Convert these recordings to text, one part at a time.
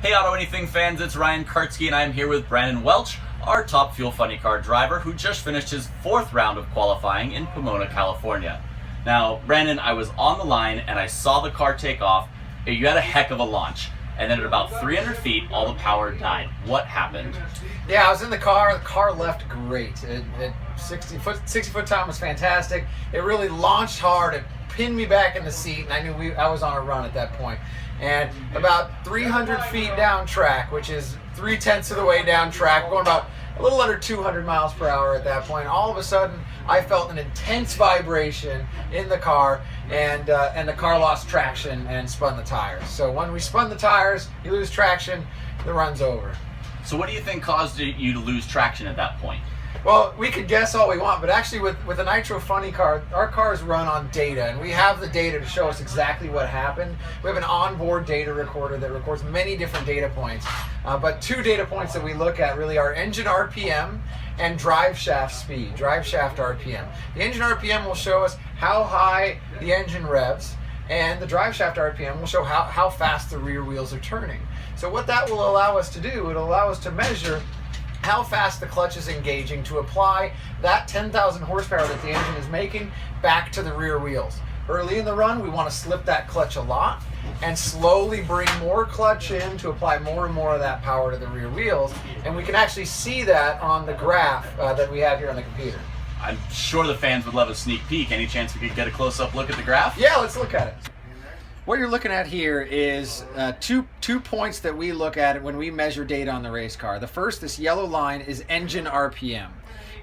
Hey AutoAnything fans, it's Ryan Kartsky and I'm here with Brandon Welch, our top Fuel Funny Car driver who just finished his 4th round of qualifying in Pomona, California. Now, Brandon, I was on the line and I saw the car take off. You had a heck of a launch. And then at about 300 feet, all the power died. What happened? Yeah, I was in the car. The car left great. 60-foot time was fantastic. It really launched hard. It pinned me back in the seat, and I knew I was on a run at that point. And about 300 feet down track, which is 3/10 of the way down track, going about a little under 200 miles per hour at that point, all of a sudden I felt an intense vibration in the car, and the car lost traction and spun the tires. So when we spun the tires, you lose traction, the run's over. So what do you think caused you to lose traction at that point? Well, we could guess all we want, but actually with a Nitro Funny car, our cars run on data, and we have the data to show us exactly what happened. We have an onboard data recorder that records many different data points, but 2 data points that we look at really are engine RPM and drive shaft speed, drive shaft RPM. The engine RPM will show us how high the engine revs, and the drive shaft RPM will show how fast the rear wheels are turning. So what that will allow us to do, it'll allow us to measure how fast the clutch is engaging to apply that 10,000 horsepower that the engine is making back to the rear wheels. Early in the run, we want to slip that clutch a lot and slowly bring more clutch in to apply more and more of that power to the rear wheels. And we can actually see that on the graph that we have here on the computer. I'm sure the fans would love a sneak peek. Any chance we could get a close-up look at the graph? Yeah, let's look at it. What you're looking at here is two points that we look at when we measure data on the race car. The first, this yellow line, is engine RPM.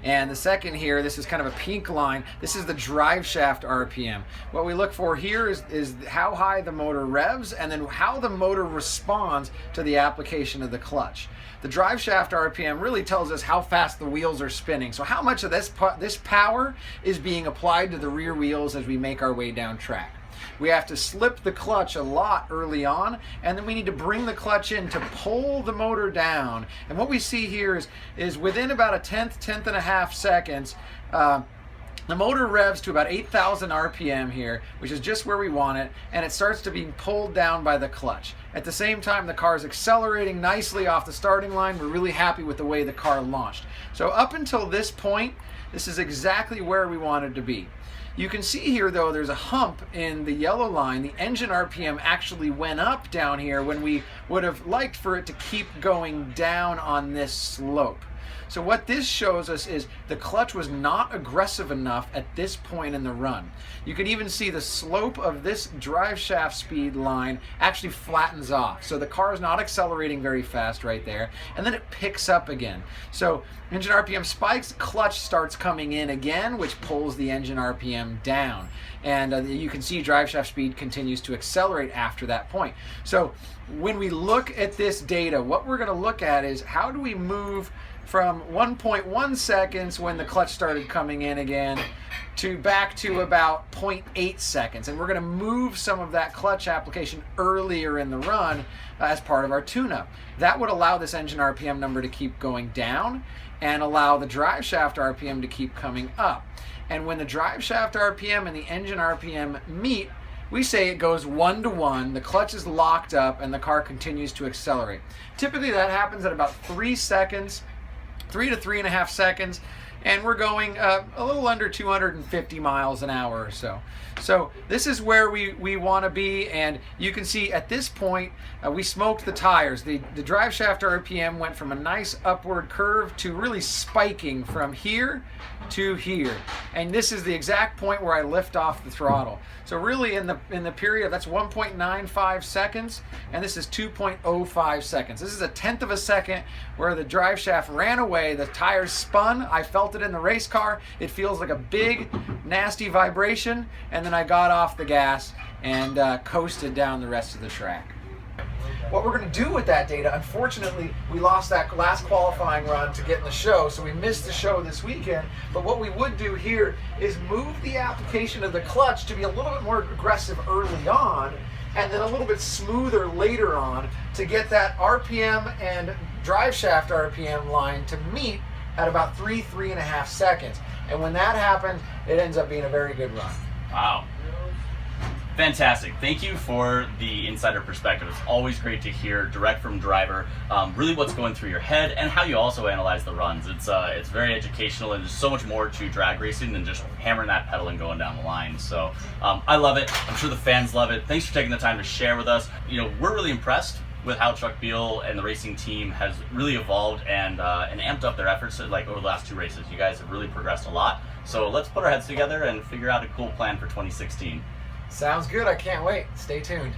And the second here, this is kind of a pink line, this is the drive shaft RPM. What we look for here is how high the motor revs and then how the motor responds to the application of the clutch. The drive shaft RPM really tells us how fast the wheels are spinning. So how much of this power is being applied to the rear wheels as we make our way down track. We have to slip the clutch a lot early on, and then we need to bring the clutch in to pull the motor down. And what we see here is within about a tenth and a half seconds, the motor revs to about 8,000 RPM here, which is just where we want it, and it starts to be pulled down by the clutch. At the same time, the car is accelerating nicely off the starting line. We're really happy with the way the car launched. So up until this point, this is exactly where we wanted to be. You can see here, though, there's a hump in the yellow line. The engine RPM actually went up down here when we would have liked for it to keep going down on this slope. So what this shows us is the clutch was not aggressive enough at this point in the run. You can even see the slope of this drive shaft speed line actually flattens off. So the car is not accelerating very fast right there, and then it picks up again. So engine RPM spikes, clutch starts coming in again, which pulls the engine RPM down. And you can see drive shaft speed continues to accelerate after that point. So when we look at this data, what we're going to look at is how do we move from 1.1 seconds when the clutch started coming in again to back to about 0.8 seconds. And we're going to move some of that clutch application earlier in the run as part of our tune-up. That would allow this engine RPM number to keep going down and allow the drive shaft RPM to keep coming up. And when the drive shaft RPM and the engine RPM meet, we say it goes 1-to-1, the clutch is locked up, and the car continues to accelerate. Typically that happens at about 3 seconds, 3 to 3.5 seconds, and we're going a little under 250 miles an hour or so. So this is where we want to be, and you can see at this point we smoked the tires. The drive shaft RPM went from a nice upward curve to really spiking from here to here, and this is the exact point where I lift off the throttle. So really in the period, that's 1.95 seconds, and this is 2.05 seconds. This is a tenth of a second where the drive shaft ran away, the tires spun, I felt it in the race car, it feels like a big nasty vibration, and then I got off the gas and coasted down the rest of the track. What we're going to do with that data, unfortunately, we lost that last qualifying run to get in the show, so we missed the show this weekend. But what we would do here is move the application of the clutch to be a little bit more aggressive early on, and then a little bit smoother later on to get that RPM and drive shaft RPM line to meet at about 3.5 seconds. And when that happens, it ends up being a very good run. Wow. Fantastic. Thank you for the insider perspective. It's always great to hear direct from driver, really what's going through your head and how you also analyze the runs. It's very educational, and there's so much more to drag racing than just hammering that pedal and going down the line. So I love it. I'm sure the fans love it. Thanks for taking the time to share with us. You know, we're really impressed with how Chuck Beal and the racing team has really evolved and amped up their efforts like over the last 2 races. You guys have really progressed a lot. So let's put our heads together and figure out a cool plan for 2016. Sounds good. I can't wait. Stay tuned.